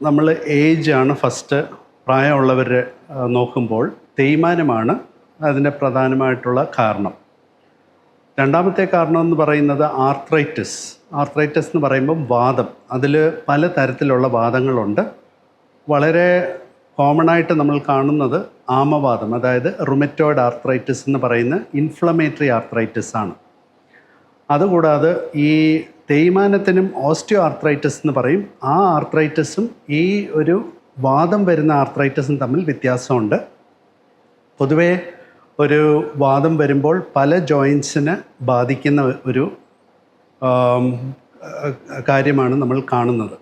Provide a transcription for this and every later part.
നമ്മൾ ഏജാണ് ഫസ്റ്റ് പ്രായമുള്ളവർ നോക്കുമ്പോൾ തേയ്മാനമാണ് അതിൻ്റെ പ്രധാനമായിട്ടുള്ള കാരണം. രണ്ടാമത്തെ കാരണം എന്ന് പറയുന്നത് ആർത്രൈറ്റിസ് എന്ന് പറയുമ്പം വാദം. അതിൽ പല തരത്തിലുള്ള വാദങ്ങളുണ്ട്. വളരെ കോമൺ ആയിട്ട് നമ്മൾ കാണുന്നത് ആമവാദം, അതായത് റുമറ്റോയ്ഡ് ആർത്രൈറ്റിസ് എന്ന് പറയുന്ന ഇൻഫ്ലമേറ്ററി ആർത്രൈറ്റിസ് ആണ്. അതുകൂടാതെ ഈ തേയ്മാനത്തിനും ഓസ്റ്റിയോ ആർത്രൈറ്റിസ് എന്ന് പറയും. ആ ആർത്രൈറ്റിസും ഈ ഒരു വാദം വരുന്ന ആർത്രൈറ്റിസും തമ്മിൽ വ്യത്യാസമുണ്ട്. പൊതുവേ ഒരു വാദം വരുമ്പോൾ പല ജോയിൻസിനെ ബാധിക്കുന്ന ഒരു കാര്യമാണ് നമ്മൾ കാണുന്നത്.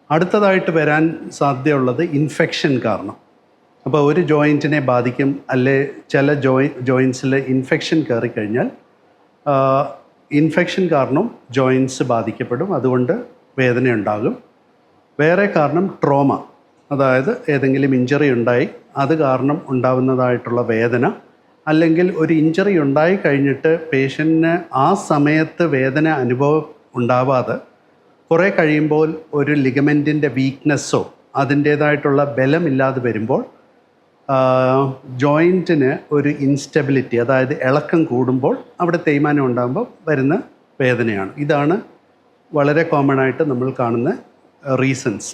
അടുത്തതായിട്ട് വരാൻ സാധ്യതയുള്ളത് ഇൻഫെക്ഷൻ കാരണം. അപ്പോൾ ഒരു ജോയിൻറ്റിനെ ബാധിക്കും, അല്ലെ ചില ജോയിൻസിൽ ഇൻഫെക്ഷൻ കയറിക്കഴിഞ്ഞാൽ ഇൻഫെക്ഷൻ കാരണം ജോയിൻസ് ബാധിക്കപ്പെടും, അതുകൊണ്ട് വേദനയുണ്ടാകും. വേറെ കാരണം ട്രോമ, അതായത് ഏതെങ്കിലും ഇഞ്ചറി ഉണ്ടായി അത് കാരണം ഉണ്ടാകുന്നതായിട്ടുള്ള വേദന, അല്ലെങ്കിൽ ഒരു ഇഞ്ചറി ഉണ്ടായി കഴിഞ്ഞിട്ട് പേഷ്യൻറ്റിന് ആ സമയത്ത് വേദന അനുഭവം ഉണ്ടാവാതെ കുറേ കഴിയുമ്പോൾ ഒരു ലിഗമെൻറ്റിൻ്റെ വീക്ക്നെസ്സോ അതിൻ്റേതായിട്ടുള്ള ബലമില്ലാതെ വരുമ്പോൾ ജോയിൻറ്റിന് ഒരു ഇൻസ്റ്റെബിലിറ്റി, അതായത് ഇളക്കം കൂടുമ്പോൾ അവിടെ തേയ്മാനം ഉണ്ടാകുമ്പോൾ വരുന്ന വേദനയാണ്. ഇതാണ് വളരെ കോമൺ ആയിട്ട് നമ്മൾ കാണുന്ന റീസൺസ്.